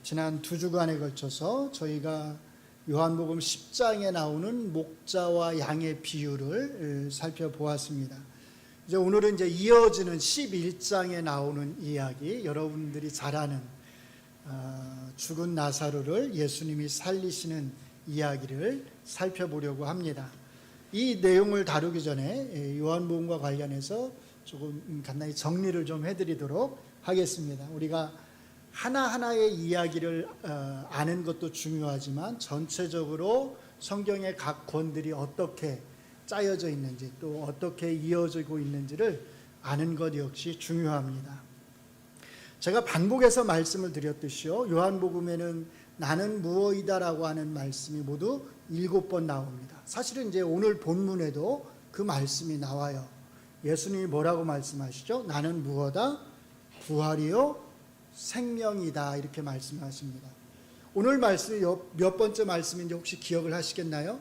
지난 두 주간에 걸쳐서 저희가 요한복음 10장에 나오는 목자와 양의 비유를 살펴보았습니다. 이제 오늘은 이어지는 11장에 나오는 이야기, 여러분들이 잘 아는 죽은 나사로를 예수님이 살리시는 이야기를 살펴보려고 합니다. 이 내용을 다루기 전에 요한복음과 관련해서 조금 간단히 정리를 좀 해드리도록 하겠습니다. 우리가 하나하나의 이야기를 아는 것도 중요하지만 전체적으로 성경의 각 권들이 어떻게 짜여져 있는지 또 어떻게 이어지고 있는지를 아는 것 역시 중요합니다. 제가 반복해서 말씀을 드렸듯이요, 요한복음에는 나는 무엇이다라고 하는 말씀이 모두 7번 나옵니다. 사실은 오늘 본문에도 그 말씀이 나와요. 예수님이 뭐라고 말씀하시죠? 나는 무엇이다? 부활이요 생명이다, 이렇게 말씀하십니다. 오늘 말씀이 몇 번째 말씀인지 혹시 기억을 하시겠나요?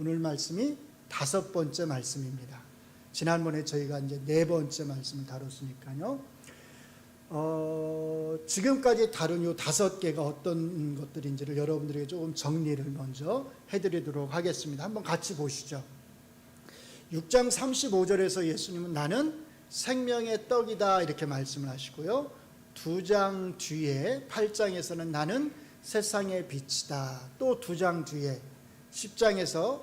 오늘 말씀이 5번째 말씀입니다. 지난번에 저희가 4번째 말씀을 다뤘으니까요. 지금까지 다룬 요 5개가 어떤 것들인지를 여러분들에게 조금 정리를 먼저 해드리도록 하겠습니다. 한번 같이 보시죠. 6장 35절에서 예수님은 나는 생명의 떡이다, 이렇게 말씀을 하시고요. 2장 뒤에 8장에서는 나는 세상의 빛이다. 또 2장 뒤에 10장에서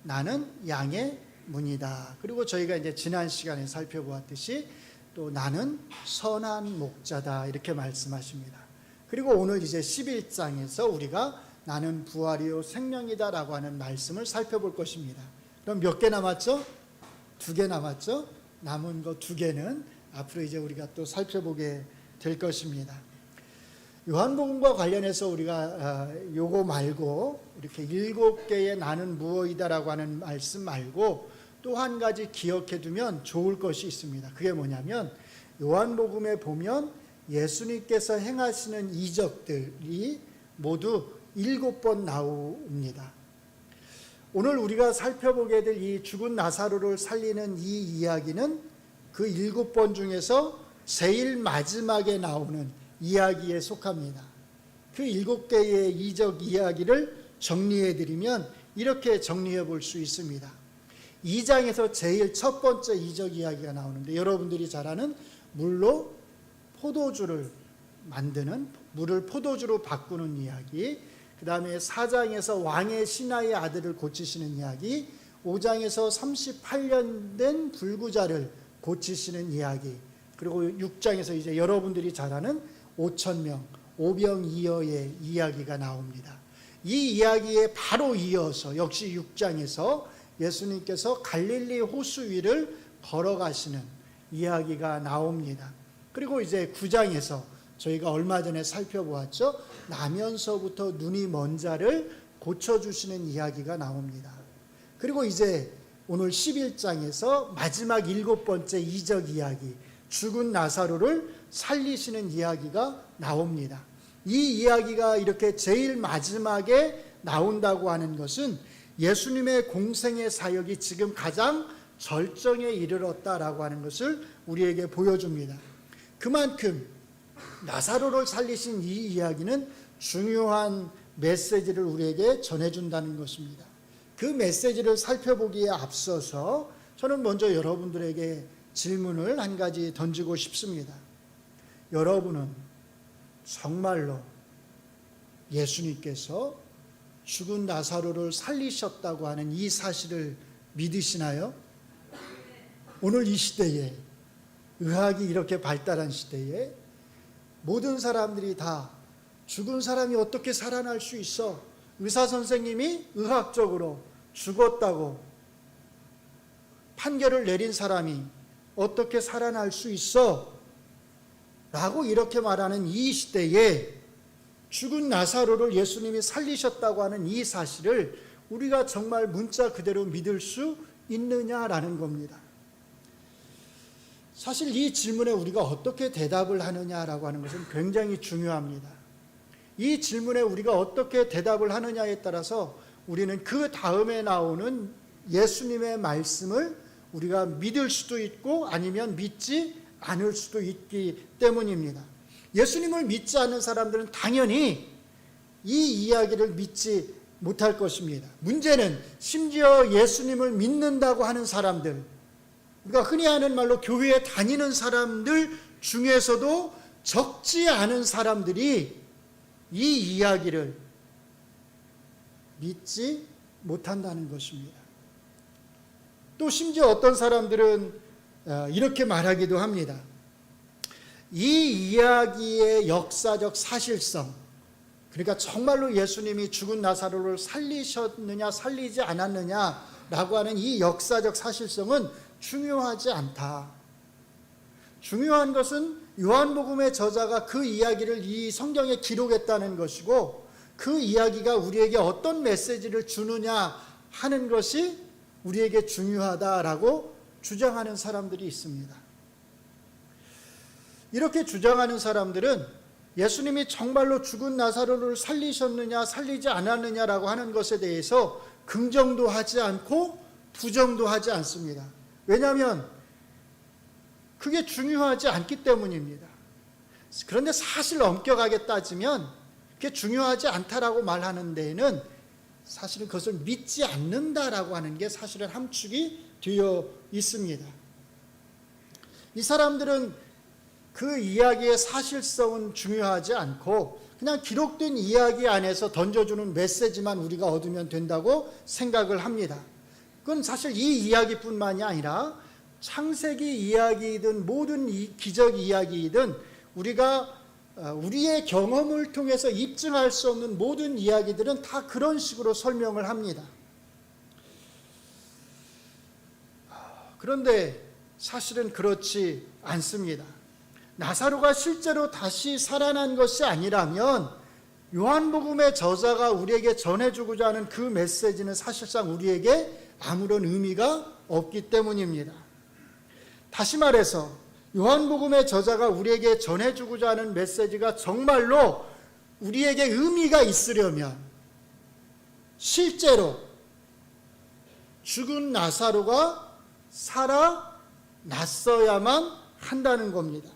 나는 양의 문이다. 그리고 저희가 지난 시간에 살펴보았듯이 또 나는 선한 목자다, 이렇게 말씀하십니다. 그리고 오늘 11장에서 우리가 나는 부활이요 생명이다 라고 하는 말씀을 살펴볼 것입니다. 그럼 몇 개 남았죠? 2개 남았죠? 남은 거 2개는 앞으로 우리가 또 살펴보게 될 것입니다. 요한복음과 관련해서 우리가 요거 말고 이렇게 7개의 나는 무엇이다라고 하는 말씀 말고 또 한 가지 기억해 두면 좋을 것이 있습니다. 그게 뭐냐면 요한복음에 보면 예수님께서 행하시는 이적들이 모두 7번 나옵니다. 오늘 우리가 살펴보게 될 이 죽은 나사로를 살리는 이 이야기는 그 7번 중에서 제일 마지막에 나오는 이야기에 속합니다. 그 7개의 이적 이야기를 정리해드리면 이렇게 정리해 볼 수 있습니다. 2장에서 제일 첫 번째 이적 이야기가 나오는데, 여러분들이 잘 아는 물로 포도주를 만드는, 물을 포도주로 바꾸는 이야기, 그 다음에 4장에서 왕의 신하의 아들을 고치시는 이야기, 5장에서 38년 된 불구자를 고치시는 이야기, 그리고 6장에서 여러분들이 잘 아는 5,000명, 오병이어의 이야기가 나옵니다. 이 이야기에 바로 이어서 역시 6장에서 예수님께서 갈릴리 호수 위를 걸어가시는 이야기가 나옵니다. 그리고 9장에서 저희가 얼마 전에 살펴보았죠. 나면서부터 눈이 먼 자를 고쳐주시는 이야기가 나옵니다. 그리고 오늘 11장에서 마지막 7번째 이적 이야기, 죽은 나사로를 살리시는 이야기가 나옵니다. 이 이야기가 이렇게 제일 마지막에 나온다고 하는 것은 예수님의 공생의 사역이 지금 가장 절정에 이르렀다라고 하는 것을 우리에게 보여줍니다. 그만큼 나사로를 살리신 이 이야기는 중요한 메시지를 우리에게 전해준다는 것입니다. 그 메시지를 살펴보기에 앞서서 저는 먼저 여러분들에게 질문을 한 가지 던지고 싶습니다. 여러분은 정말로 예수님께서 죽은 나사로를 살리셨다고 하는 이 사실을 믿으시나요? 오늘 이 시대에, 의학이 이렇게 발달한 시대에 모든 사람들이 다 죽은 사람이 어떻게 살아날 수 있어? 의사 선생님이 의학적으로 죽었다고 판결을 내린 사람이 어떻게 살아날 수 있어? 라고 이렇게 말하는 이 시대에 죽은 나사로를 예수님이 살리셨다고 하는 이 사실을 우리가 정말 문자 그대로 믿을 수 있느냐라는 겁니다. 사실 이 질문에 우리가 어떻게 대답을 하느냐라고 하는 것은 굉장히 중요합니다. 이 질문에 우리가 어떻게 대답을 하느냐에 따라서 우리는 그 다음에 나오는 예수님의 말씀을 우리가 믿을 수도 있고 아니면 믿지 않을 수도 있기 때문입니다. 예수님을 믿지 않는 사람들은 당연히 이 이야기를 믿지 못할 것입니다. 문제는 심지어 예수님을 믿는다고 하는 사람들, 우리가 흔히 하는 말로 교회에 다니는 사람들 중에서도 적지 않은 사람들이 이 이야기를 믿지 못한다는 것입니다. 또 심지어 어떤 사람들은 이렇게 말하기도 합니다. 이 이야기의 역사적 사실성, 그러니까 정말로 예수님이 죽은 나사로를 살리셨느냐 살리지 않았느냐라고 하는 이 역사적 사실성은 중요하지 않다. 중요한 것은 요한복음의 저자가 그 이야기를 이 성경에 기록했다는 것이고, 그 이야기가 우리에게 어떤 메시지를 주느냐 하는 것이 우리에게 중요하다라고 주장하는 사람들이 있습니다. 이렇게 주장하는 사람들은 예수님이 정말로 죽은 나사로를 살리셨느냐 살리지 않았느냐라고 하는 것에 대해서 긍정도 하지 않고 부정도 하지 않습니다. 왜냐하면 그게 중요하지 않기 때문입니다. 그런데 사실 엄격하게 따지면 그게 중요하지 않다라고 말하는 데에는 사실은 그것을 믿지 않는다라고 하는 게 사실은 함축이 되어 있습니다. 이 사람들은 그 이야기의 사실성은 중요하지 않고 그냥 기록된 이야기 안에서 던져주는 메시지만 우리가 얻으면 된다고 생각을 합니다. 그건 사실 이 이야기뿐만이 아니라 창세기 이야기이든 모든 기적 이야기이든 우리가 우리의 경험을 통해서 입증할 수 없는 모든 이야기들은 다 그런 식으로 설명을 합니다. 그런데 사실은 그렇지 않습니다. 나사로가 실제로 다시 살아난 것이 아니라면 요한복음의 저자가 우리에게 전해주고자 하는 그 메시지는 사실상 우리에게 아무런 의미가 없기 때문입니다. 다시 말해서 요한복음의 저자가 우리에게 전해주고자 하는 메시지가 정말로 우리에게 의미가 있으려면 실제로 죽은 나사로가 살아났어야만 한다는 겁니다.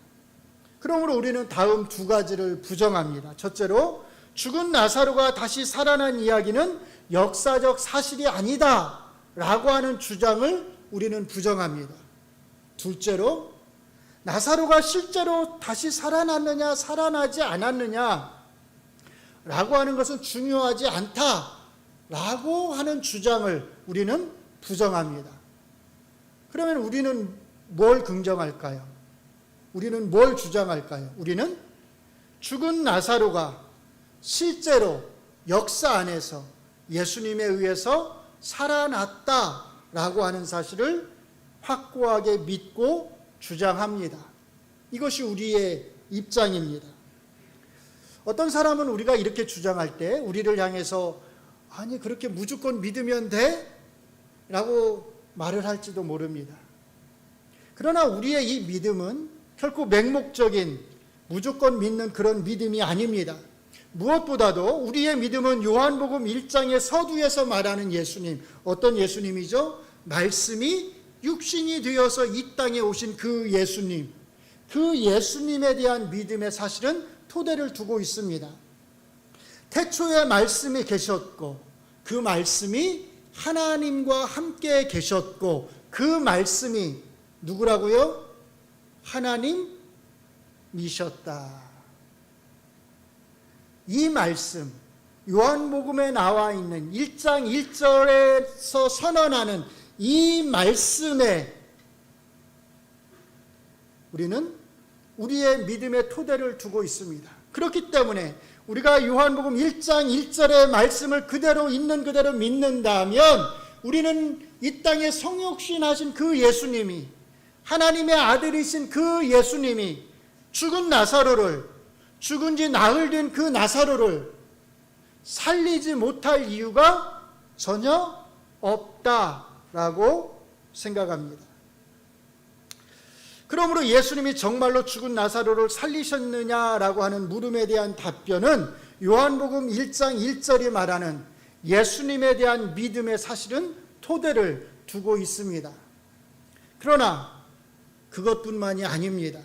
그러므로 우리는 다음 두 가지를 부정합니다. 첫째로, 죽은 나사로가 다시 살아난 이야기는 역사적 사실이 아니다 라고 하는 주장을 우리는 부정합니다. 둘째로, 나사로가 실제로 다시 살아났느냐 살아나지 않았느냐 라고 하는 것은 중요하지 않다 라고 하는 주장을 우리는 부정합니다. 그러면 우리는 뭘 긍정할까요? 우리는 뭘 주장할까요? 우리는 죽은 나사로가 실제로 역사 안에서 예수님에 의해서 살아났다라고 하는 사실을 확고하게 믿고 주장합니다. 이것이 우리의 입장입니다. 어떤 사람은 우리가 이렇게 주장할 때 우리를 향해서 아니 그렇게 무조건 믿으면 돼? 라고 말을 할지도 모릅니다. 그러나 우리의 이 믿음은 결코 맹목적인 무조건 믿는 그런 믿음이 아닙니다. 무엇보다도 우리의 믿음은 요한복음 1장의 서두에서 말하는 예수님, 어떤 예수님이죠? 말씀이 육신이 되어서 이 땅에 오신 그 예수님, 그 예수님에 대한 믿음의 사실은 토대를 두고 있습니다. 태초에 말씀이 계셨고 그 말씀이 하나님과 함께 계셨고 그 말씀이 누구라고요? 하나님이셨다. 이 말씀, 요한복음에 나와 있는 1장 1절에서 선언하는 이 말씀에 우리는 우리의 믿음의 토대를 두고 있습니다. 그렇기 때문에 우리가 요한복음 1장 1절의 말씀을 그대로 있는 그대로 믿는다면 우리는 이 땅에 성육신하신 그 예수님이, 하나님의 아들이신 그 예수님이 죽은 나사로를, 죽은 지 나흘 된 그 나사로를 살리지 못할 이유가 전혀 없다라고 생각합니다. 그러므로 예수님이 정말로 죽은 나사로를 살리셨느냐라고 하는 물음에 대한 답변은 요한복음 1장 1절이 말하는 예수님에 대한 믿음의 사실은 토대를 두고 있습니다. 그러나 그것뿐만이 아닙니다.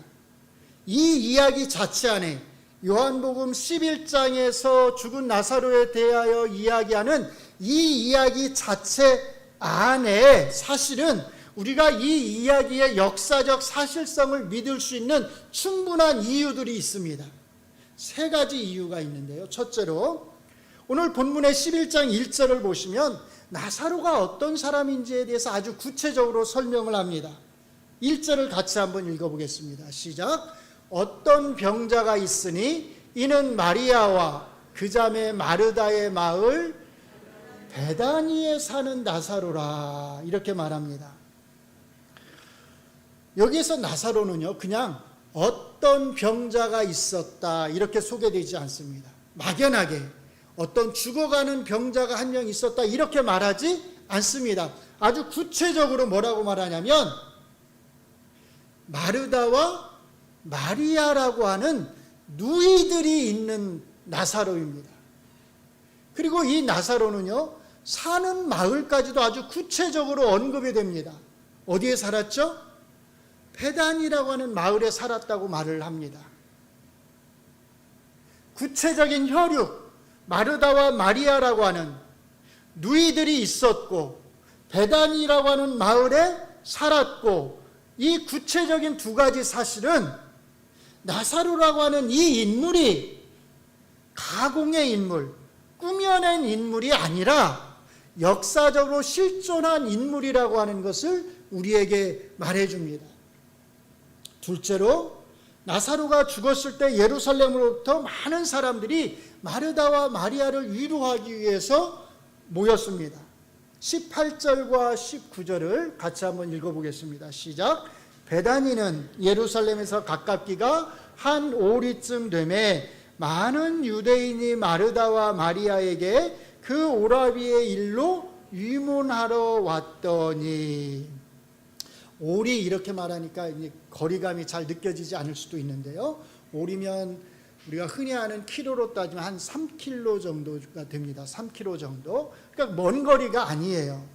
이 이야기 자체 안에 요한복음 11장에서 죽은 나사로에 대하여 이야기하는 이 이야기 자체 안에 사실은 우리가 이 이야기의 역사적 사실성을 믿을 수 있는 충분한 이유들이 있습니다. 세 가지 이유가 있는데요. 첫째로 오늘 본문의 11장 1절을 보시면 나사로가 어떤 사람인지에 대해서 아주 구체적으로 설명을 합니다. 1절을 같이 한번 읽어보겠습니다. 시작. 어떤 병자가 있으니 이는 마리아와 그 자매 마르다의 마을 베다니에 사는 나사로라, 이렇게 말합니다. 여기에서 나사로는요, 그냥 어떤 병자가 있었다 이렇게 소개되지 않습니다. 막연하게 어떤 죽어가는 병자가 한 명 있었다 이렇게 말하지 않습니다. 아주 구체적으로 뭐라고 말하냐면 마르다와 마리아라고 하는 누이들이 있는 나사로입니다. 그리고 이 나사로는요, 사는 마을까지도 아주 구체적으로 언급이 됩니다. 어디에 살았죠? 베단이라고 하는 마을에 살았다고 말을 합니다. 구체적인 혈육, 마르다와 마리아라고 하는 누이들이 있었고 베단이라고 하는 마을에 살았고, 이 구체적인 두 가지 사실은 나사로라고 하는 이 인물이 가공의 인물, 꾸며낸 인물이 아니라 역사적으로 실존한 인물이라고 하는 것을 우리에게 말해줍니다. 둘째로 나사로가 죽었을 때 예루살렘으로부터 많은 사람들이 마르다와 마리아를 위로하기 위해서 모였습니다. 18절과 19절을 같이 한번 읽어보겠습니다. 시작. 베다니는 예루살렘에서 가깝기가 한 오리쯤 되매 많은 유대인이 마르다와 마리아에게 그 오라비의 일로 위문하러 왔더니, 오리 이렇게 말하니까 거리감이 잘 느껴지지 않을 수도 있는데요. 오리면 우리가 흔히 아는 키로로 따지면 한 3km 정도가 됩니다. 3km 정도. 그러니까 먼 거리가 아니에요.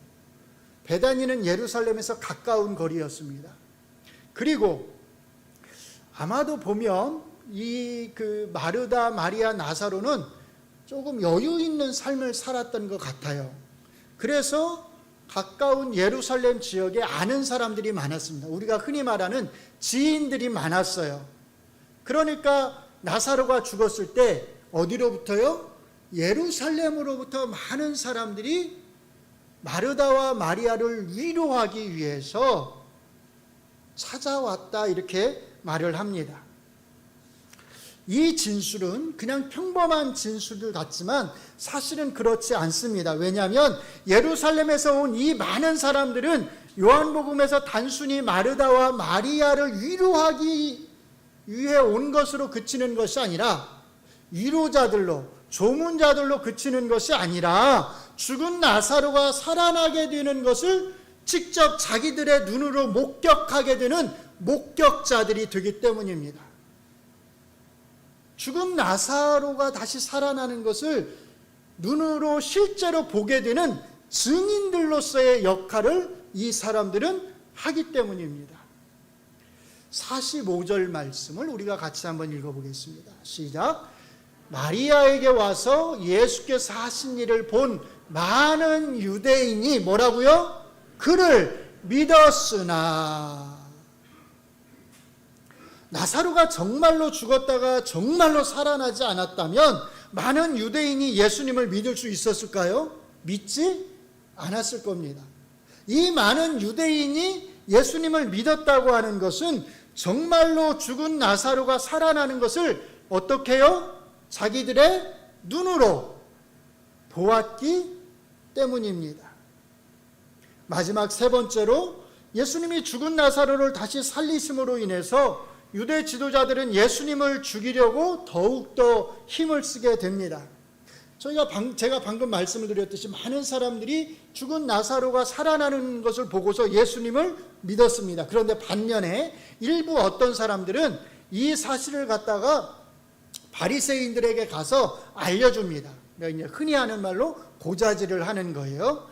베다니는 예루살렘에서 가까운 거리였습니다. 그리고 아마도 보면 이 마르다, 마리아, 나사로는 조금 여유 있는 삶을 살았던 것 같아요. 그래서 가까운 예루살렘 지역에 아는 사람들이 많았습니다. 우리가 흔히 말하는 지인들이 많았어요. 그러니까 나사로가 죽었을 때 어디로부터요? 예루살렘으로부터 많은 사람들이 마르다와 마리아를 위로하기 위해서 찾아왔다, 이렇게 말을 합니다. 이 진술은 그냥 평범한 진술들 같지만 사실은 그렇지 않습니다. 왜냐하면 예루살렘에서 온 이 많은 사람들은 요한복음에서 단순히 마르다와 마리아를 위로하기 위해 온 것으로 그치는 것이 아니라, 위로자들로, 조문자들로 그치는 것이 아니라 죽은 나사로가 살아나게 되는 것을 직접 자기들의 눈으로 목격하게 되는 목격자들이 되기 때문입니다. 죽은 나사로가 다시 살아나는 것을 눈으로 실제로 보게 되는 증인들로서의 역할을 이 사람들은 하기 때문입니다. 45절 말씀을 우리가 같이 한번 읽어보겠습니다. 시작. 마리아에게 와서 예수께서 하신 일을 본 많은 유대인이 뭐라고요? 그를 믿었으나. 나사로가 정말로 죽었다가 정말로 살아나지 않았다면 많은 유대인이 예수님을 믿을 수 있었을까요? 믿지 않았을 겁니다. 이 많은 유대인이 예수님을 믿었다고 하는 것은 정말로 죽은 나사로가 살아나는 것을 어떻게 해요? 자기들의 눈으로 보았기 때문입니다. 마지막 세 번째로 예수님이 죽은 나사로를 다시 살리심으로 인해서 유대 지도자들은 예수님을 죽이려고 더욱더 힘을 쓰게 됩니다. 제가 방금 말씀을 드렸듯이 많은 사람들이 죽은 나사로가 살아나는 것을 보고서 예수님을 믿었습니다. 그런데 반면에 일부 어떤 사람들은 이 사실을 갖다가 바리새인들에게 가서 알려줍니다. 흔히 하는 말로 고자질을 하는 거예요.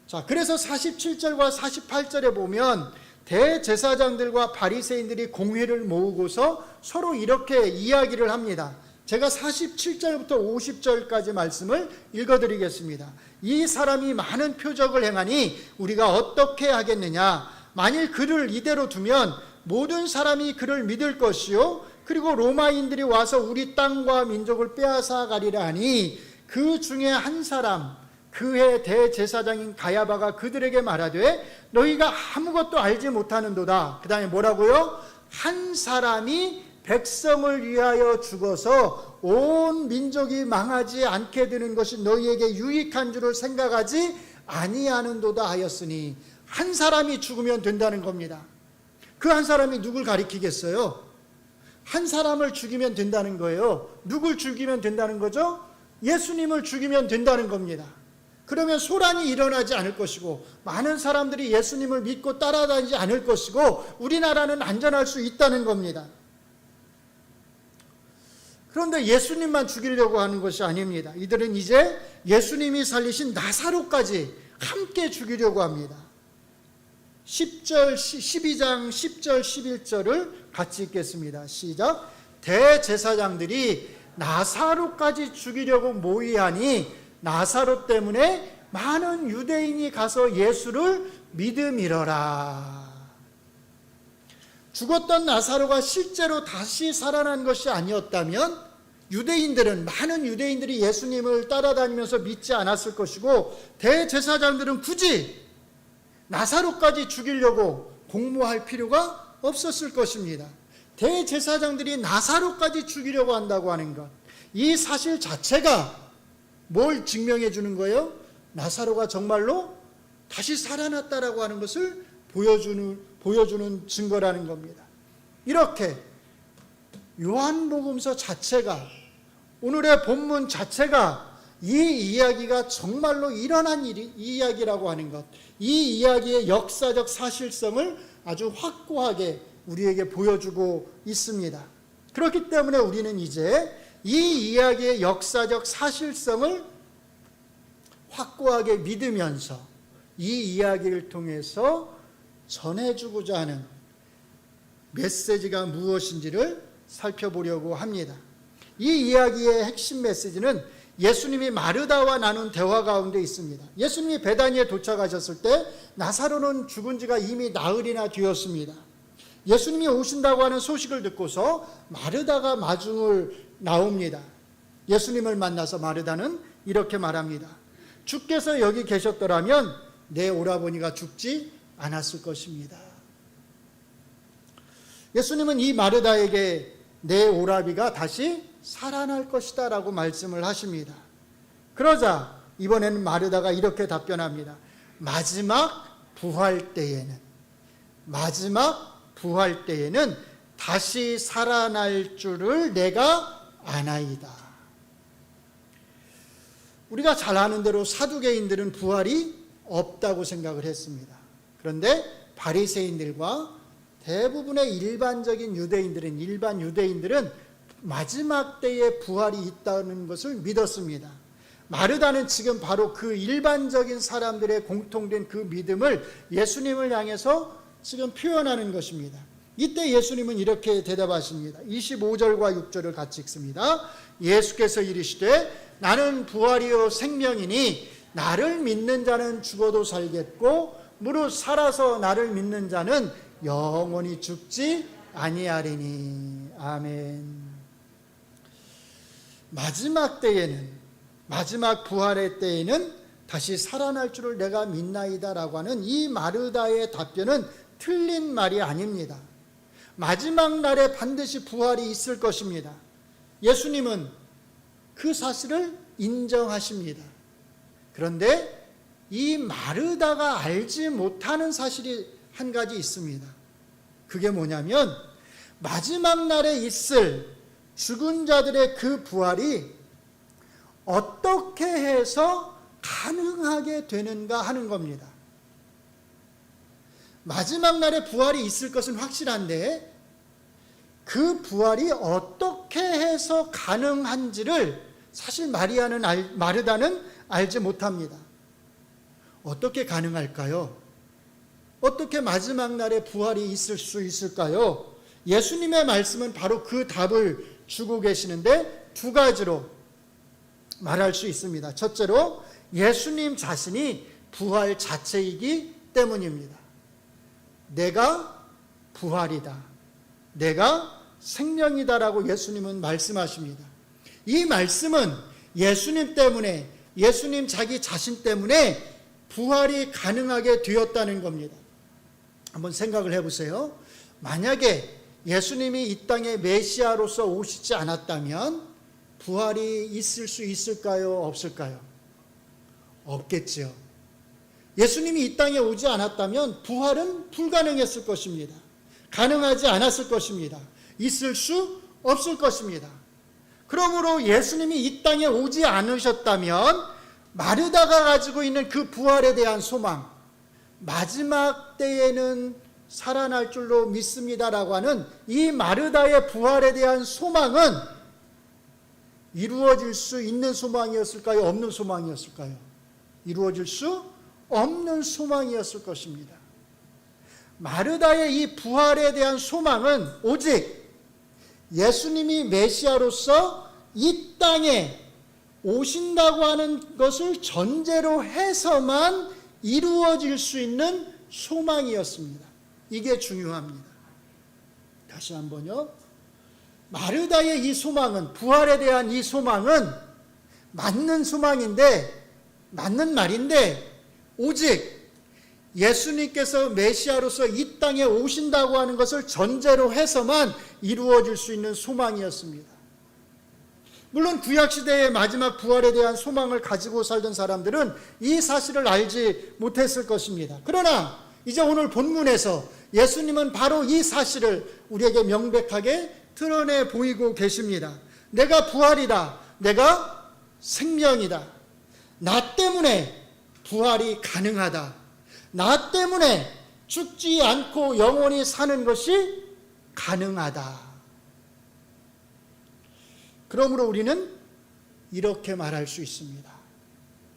자, 그래서 47절과 48절에 보면 대제사장들과 바리새인들이 공회를 모으고서 서로 이렇게 이야기를 합니다. 제가 47절부터 50절까지 말씀을 읽어드리겠습니다. 이 사람이 많은 표적을 행하니 우리가 어떻게 하겠느냐? 만일 그를 이대로 두면 모든 사람이 그를 믿을 것이요, 그리고 로마인들이 와서 우리 땅과 민족을 빼앗아 가리라 하니, 그 중에 한 사람, 그의 대제사장인 가야바가 그들에게 말하되 너희가 아무것도 알지 못하는도다. 그 다음에 뭐라고요? 한 사람이 백성을 위하여 죽어서 온 민족이 망하지 않게 되는 것이 너희에게 유익한 줄을 생각하지 아니하는도다 하였으니, 한 사람이 죽으면 된다는 겁니다. 그 한 사람이 누굴 가리키겠어요? 한 사람을 죽이면 된다는 거예요. 누굴 죽이면 된다는 거죠? 예수님을 죽이면 된다는 겁니다. 그러면 소란이 일어나지 않을 것이고 많은 사람들이 예수님을 믿고 따라다니지 않을 것이고 우리나라는 안전할 수 있다는 겁니다. 그런데 예수님만 죽이려고 하는 것이 아닙니다. 이들은 이제 예수님이 살리신 나사로까지 함께 죽이려고 합니다. 12장 10절 11절을 같이 읽겠습니다. 시작. 대제사장들이 나사로까지 죽이려고 모의하니 나사로 때문에 많은 유대인이 가서 예수를 믿음이러라. 죽었던 나사로가 실제로 다시 살아난 것이 아니었다면 많은 유대인들이 예수님을 따라다니면서 믿지 않았을 것이고, 대제사장들은 굳이 나사로까지 죽이려고 공모할 필요가 없었을 것입니다. 대제사장들이 나사로까지 죽이려고 한다고 하는 것, 이 사실 자체가 뭘 증명해 주는 거예요? 나사로가 정말로 다시 살아났다라고 하는 것을 보여주는 증거라는 겁니다. 이렇게 요한복음서 자체가, 오늘의 본문 자체가 이 이야기가 정말로 일어난 이야기라고 하는 것, 이 이야기의 역사적 사실성을 아주 확고하게 우리에게 보여주고 있습니다. 그렇기 때문에 우리는 이제 이 이야기의 역사적 사실성을 확고하게 믿으면서 이 이야기를 통해서 전해주고자 하는 메시지가 무엇인지를 살펴보려고 합니다. 이 이야기의 핵심 메시지는 예수님이 마르다와 나눈 대화 가운데 있습니다. 예수님이 베다니에 도착하셨을 때 나사로는 죽은 지가 이미 나흘이나 되었습니다. 예수님이 오신다고 하는 소식을 듣고서 마르다가 마중을 나옵니다. 예수님을 만나서 마르다는 이렇게 말합니다. 주께서 여기 계셨더라면 내 오라버니가 죽지 않았을 것입니다. 예수님은 이 마르다에게 내 오라비가 다시 살아날 것이다 라고 말씀을 하십니다. 그러자 이번에는 마르다가 이렇게 답변합니다. 마지막 부활 때에는 다시 살아날 줄을 내가 아나이다. 우리가 잘 아는 대로 사두개인들은 부활이 없다고 생각을 했습니다. 그런데 바리새인들과 대부분의 일반 유대인들은 마지막 때에 부활이 있다는 것을 믿었습니다. 마르다는 지금 바로 그 일반적인 사람들의 공통된 그 믿음을 예수님을 향해서 지금 표현하는 것입니다. 이때 예수님은 이렇게 대답하십니다. 25절과 6절을 같이 읽습니다. 예수께서 이르시되 나는 부활이요 생명이니 나를 믿는 자는 죽어도 살겠고 무릇 살아서 나를 믿는 자는 영원히 죽지 아니하리니. 아멘. 마지막 부활의 때에는 다시 살아날 줄을 내가 믿나이다 라고 하는 이 마르다의 답변은 틀린 말이 아닙니다. 마지막 날에 반드시 부활이 있을 것입니다. 예수님은 그 사실을 인정하십니다. 그런데 이 마르다가 알지 못하는 사실이 한 가지 있습니다. 그게 뭐냐면 마지막 날에 있을 죽은 자들의 그 부활이 어떻게 해서 가능하게 되는가 하는 겁니다. 마지막 날에 부활이 있을 것은 확실한데 그 부활이 어떻게 해서 가능한지를 사실 마르다는 알지 못합니다. 어떻게 가능할까요? 어떻게 마지막 날에 부활이 있을 수 있을까요? 예수님의 말씀은 바로 그 답을 주고 계시는데 두 가지로 말할 수 있습니다. 첫째로 예수님 자신이 부활 자체이기 때문입니다. 내가 부활이다. 내가 생명이다라고 예수님은 말씀하십니다. 이 말씀은 예수님 때문에, 예수님 자기 자신 때문에 부활이 가능하게 되었다는 겁니다. 한번 생각을 해보세요. 만약에 예수님이 이 땅에 메시아로서 오시지 않았다면 부활이 있을 수 있을까요? 없을까요? 없겠지요. 예수님이 이 땅에 오지 않았다면 부활은 불가능했을 것입니다. 가능하지 않았을 것입니다. 있을 수 없을 것입니다. 그러므로 예수님이 이 땅에 오지 않으셨다면 마르다가 가지고 있는 그 부활에 대한 소망, 마지막 때에는 살아날 줄로 믿습니다라고 하는 이 마르다의 부활에 대한 소망은 이루어질 수 있는 소망이었을까요? 없는 소망이었을까요? 이루어질 수 없는 소망이었을 것입니다. 마르다의 이 부활에 대한 소망은 오직 예수님이 메시아로서 이 땅에 오신다고 하는 것을 전제로 해서만 이루어질 수 있는 소망이었습니다. 이게 중요합니다. 다시 한번요. 마르다의 이 소망은, 부활에 대한 이 소망은 맞는 소망인데, 맞는 말인데, 오직 예수님께서 메시아로서 이 땅에 오신다고 하는 것을 전제로 해서만 이루어질 수 있는 소망이었습니다. 물론 구약시대의 마지막 부활에 대한 소망을 가지고 살던 사람들은 이 사실을 알지 못했을 것입니다. 그러나 이제 오늘 본문에서 예수님은 바로 이 사실을 우리에게 명백하게 드러내 보이고 계십니다. 내가 부활이다. 내가 생명이다. 나 때문에 부활이 가능하다. 나 때문에 죽지 않고 영원히 사는 것이 가능하다. 그러므로 우리는 이렇게 말할 수 있습니다.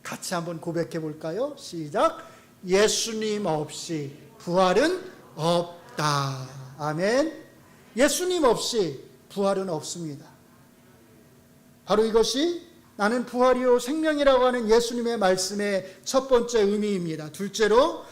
같이 한번 고백해 볼까요? 시작. 예수님 없이 부활은 없다. 아멘. 예수님 없이 부활은 없습니다. 바로 이것이 나는 부활이요 생명이라고 하는 예수님의 말씀의 첫 번째 의미입니다. 둘째로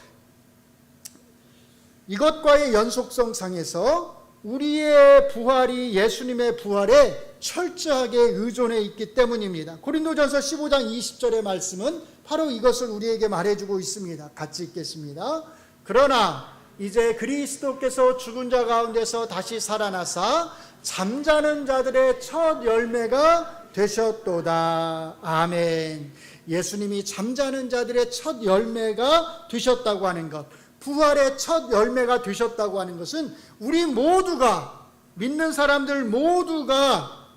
이것과의 연속성상에서 우리의 부활이 예수님의 부활에 철저하게 의존해 있기 때문입니다. 고린도전서 15장 20절의 말씀은 바로 이것을 우리에게 말해주고 있습니다. 같이 읽겠습니다. 그러나 이제 그리스도께서 죽은 자 가운데서 다시 살아나사 잠자는 자들의 첫 열매가 되셨도다. 아멘. 예수님이 잠자는 자들의 첫 열매가 되셨다고 하는 것, 부활의 첫 열매가 되셨다고 하는 것은 우리 모두가, 믿는 사람들 모두가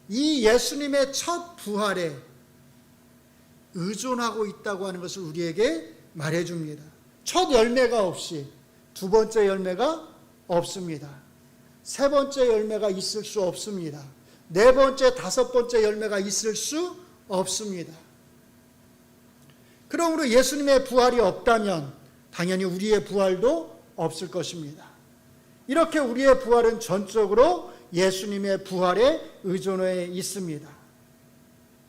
이 예수님의 첫 부활에 의존하고 있다고 하는 것을 우리에게 말해줍니다. 첫 열매가 없이 두 번째 열매가 없습니다. 세 번째 열매가 있을 수 없습니다. 네 번째, 다섯 번째 열매가 있을 수 없습니다. 그러므로 예수님의 부활이 없다면 당연히 우리의 부활도 없을 것입니다. 이렇게 우리의 부활은 전적으로 예수님의 부활에 의존해 있습니다.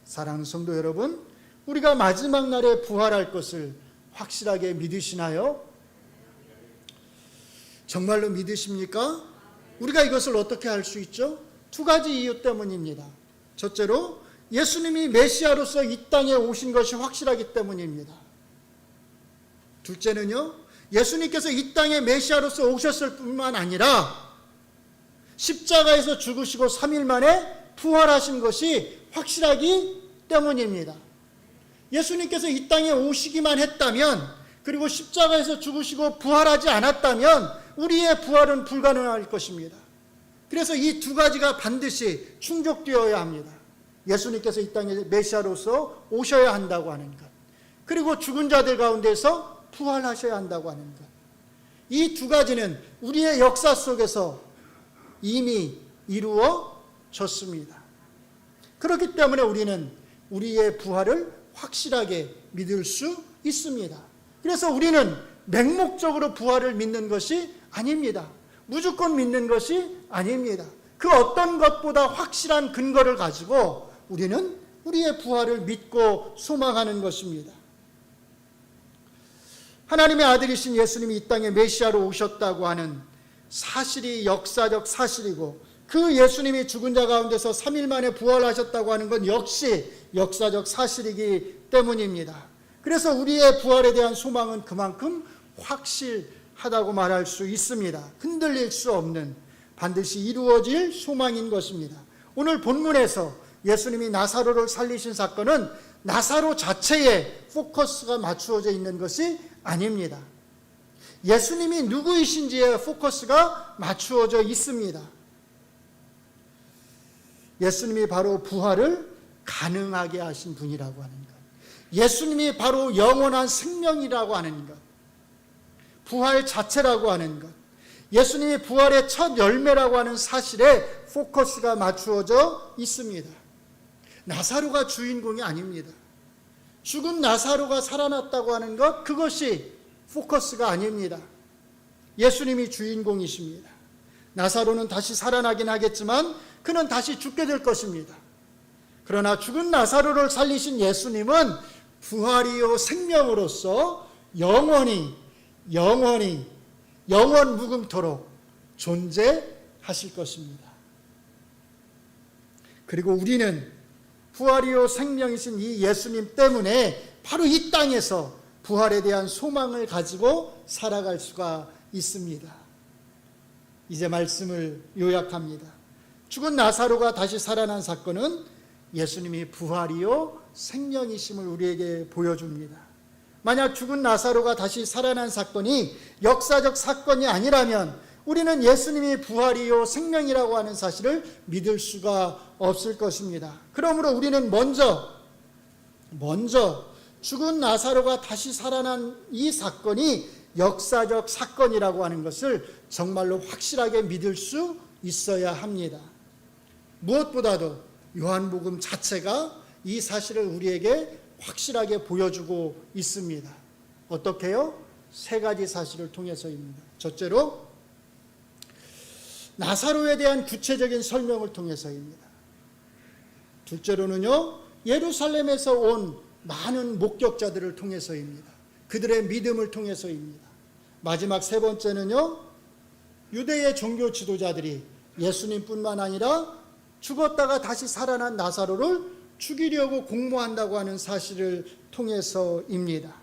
사랑하는 성도 여러분, 우리가 마지막 날에 부활할 것을 확실하게 믿으시나요? 정말로 믿으십니까? 우리가 이것을 어떻게 할 수 있죠? 두 가지 이유 때문입니다. 첫째로 예수님이 메시아로서 이 땅에 오신 것이 확실하기 때문입니다. 둘째는요, 예수님께서 이 땅에 메시아로서 오셨을 뿐만 아니라 십자가에서 죽으시고 3일 만에 부활하신 것이 확실하기 때문입니다. 예수님께서 이 땅에 오시기만 했다면, 그리고 십자가에서 죽으시고 부활하지 않았다면 우리의 부활은 불가능할 것입니다. 그래서 이 두 가지가 반드시 충족되어야 합니다. 예수님께서 이 땅에 메시아로서 오셔야 한다고 하는 것, 그리고 죽은 자들 가운데서 부활하셔야 한다고 하는 것. 이 두 가지는 우리의 역사 속에서 이미 이루어졌습니다. 그렇기 때문에 우리는 우리의 부활을 확실하게 믿을 수 있습니다. 그래서 우리는 맹목적으로 부활을 믿는 것이 아닙니다. 무조건 믿는 것이 아닙니다. 그 어떤 것보다 확실한 근거를 가지고 우리는 우리의 부활을 믿고 소망하는 것입니다. 하나님의 아들이신 예수님이 이 땅에 메시아로 오셨다고 하는 사실이 역사적 사실이고, 그 예수님이 죽은 자 가운데서 3일 만에 부활하셨다고 하는 건 역시 역사적 사실이기 때문입니다. 그래서 우리의 부활에 대한 소망은 그만큼 확실하다고 말할 수 있습니다. 흔들릴 수 없는, 반드시 이루어질 소망인 것입니다. 오늘 본문에서 예수님이 나사로를 살리신 사건은 나사로 자체에 포커스가 맞추어져 있는 것이 아닙니다. 예수님이 누구이신지에 포커스가 맞추어져 있습니다. 예수님이 바로 부활을 가능하게 하신 분이라고 하는 것, 예수님이 바로 영원한 생명이라고 하는 것, 부활 자체라고 하는 것, 예수님이 부활의 첫 열매라고 하는 사실에 포커스가 맞추어져 있습니다. 나사로가 주인공이 아닙니다. 죽은 나사로가 살아났다고 하는 것, 그것이 포커스가 아닙니다. 예수님이 주인공이십니다. 나사로는 다시 살아나긴 하겠지만 그는 다시 죽게 될 것입니다. 그러나 죽은 나사로를 살리신 예수님은 부활이요 생명으로서 영원 무금토록 존재하실 것입니다. 그리고 우리는 부활이요 생명이신 이 예수님 때문에 바로 이 땅에서 부활에 대한 소망을 가지고 살아갈 수가 있습니다. 이제 말씀을 요약합니다. 죽은 나사로가 다시 살아난 사건은 예수님이 부활이요 생명이심을 우리에게 보여줍니다. 만약 죽은 나사로가 다시 살아난 사건이 역사적 사건이 아니라면 우리는 예수님이 부활이요 생명이라고 하는 사실을 믿을 수가 없을 것입니다. 그러므로 우리는 먼저 죽은 나사로가 다시 살아난 이 사건이 역사적 사건이라고 하는 것을 정말로 확실하게 믿을 수 있어야 합니다. 무엇보다도 요한복음 자체가 이 사실을 우리에게 확실하게 보여주고 있습니다. 어떻게요? 세 가지 사실을 통해서입니다. 첫째로 나사로에 대한 구체적인 설명을 통해서입니다. 둘째로는요, 예루살렘에서 온 많은 목격자들을 통해서입니다. 그들의 믿음을 통해서입니다. 마지막 세 번째는요, 유대의 종교 지도자들이 예수님뿐만 아니라 죽었다가 다시 살아난 나사로를 죽이려고 공모한다고 하는 사실을 통해서입니다.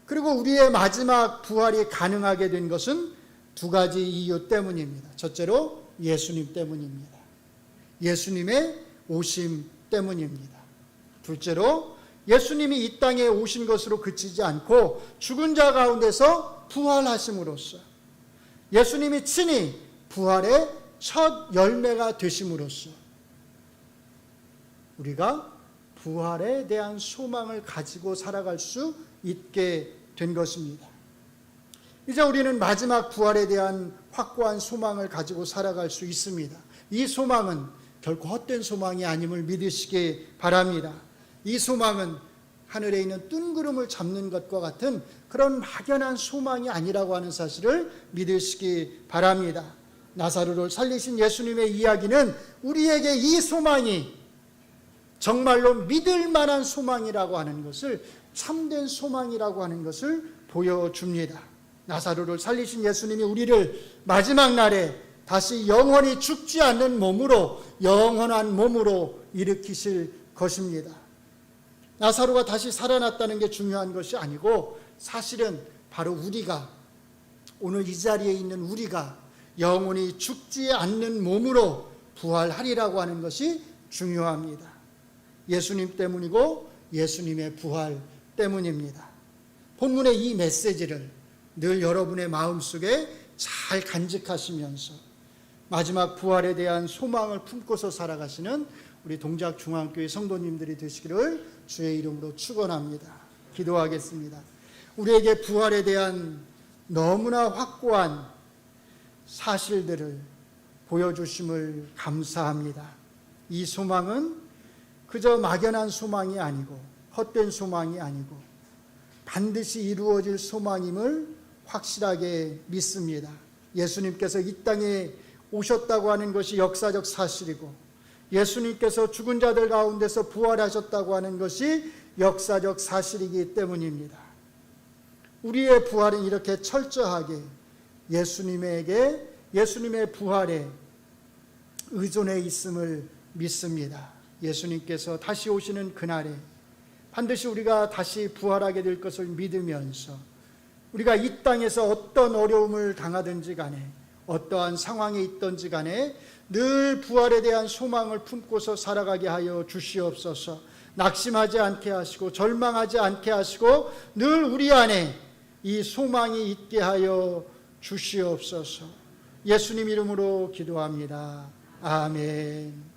그리고 우리의 마지막 부활이 가능하게 된 것은 두 가지 이유 때문입니다. 첫째로 예수님 때문입니다. 예수님의 오심 때문입니다. 둘째로 예수님이 이 땅에 오신 것으로 그치지 않고 죽은 자 가운데서 부활하심으로써, 예수님이 친히 부활의 첫 열매가 되심으로써 우리가 부활에 대한 소망을 가지고 살아갈 수 있게 된 것입니다. 이제 우리는 마지막 부활에 대한 확고한 소망을 가지고 살아갈 수 있습니다. 이 소망은 결코 헛된 소망이 아님을 믿으시기 바랍니다. 이 소망은 하늘에 있는 뜬구름을 잡는 것과 같은 그런 막연한 소망이 아니라고 하는 사실을 믿으시기 바랍니다. 나사로를 살리신 예수님의 이야기는 우리에게 이 소망이 정말로 믿을 만한 소망이라고 하는 것을, 참된 소망이라고 하는 것을 보여줍니다. 나사로를 살리신 예수님이 우리를 마지막 날에 다시 영원히 죽지 않는 몸으로, 영원한 몸으로 일으키실 것입니다. 나사로가 다시 살아났다는 게 중요한 것이 아니고, 사실은 바로 우리가, 오늘 이 자리에 있는 우리가 영원히 죽지 않는 몸으로 부활하리라고 하는 것이 중요합니다. 예수님 때문이고 예수님의 부활 때문입니다. 본문의 이 메시지를 늘 여러분의 마음속에 잘 간직하시면서 마지막 부활에 대한 소망을 품고서 살아가시는 우리 동작중앙교회 성도님들이 되시기를 주의 이름으로 축원합니다. 기도하겠습니다. 우리에게 부활에 대한 너무나 확고한 사실들을 보여주심을 감사합니다. 이 소망은 그저 막연한 소망이 아니고 헛된 소망이 아니고 반드시 이루어질 소망임을 확실하게 믿습니다. 예수님께서 이 땅에 오셨다고 하는 것이 역사적 사실이고 예수님께서 죽은 자들 가운데서 부활하셨다고 하는 것이 역사적 사실이기 때문입니다. 우리의 부활은 이렇게 철저하게 예수님의 부활에 의존해 있음을 믿습니다. 예수님께서 다시 오시는 그날에 반드시 우리가 다시 부활하게 될 것을 믿으면서 우리가 이 땅에서 어떤 어려움을 당하든지 간에 어떠한 상황에 있든지 간에 늘 부활에 대한 소망을 품고서 살아가게 하여 주시옵소서. 낙심하지 않게 하시고 절망하지 않게 하시고 늘 우리 안에 이 소망이 있게 하여 주시옵소서. 예수님 이름으로 기도합니다. 아멘.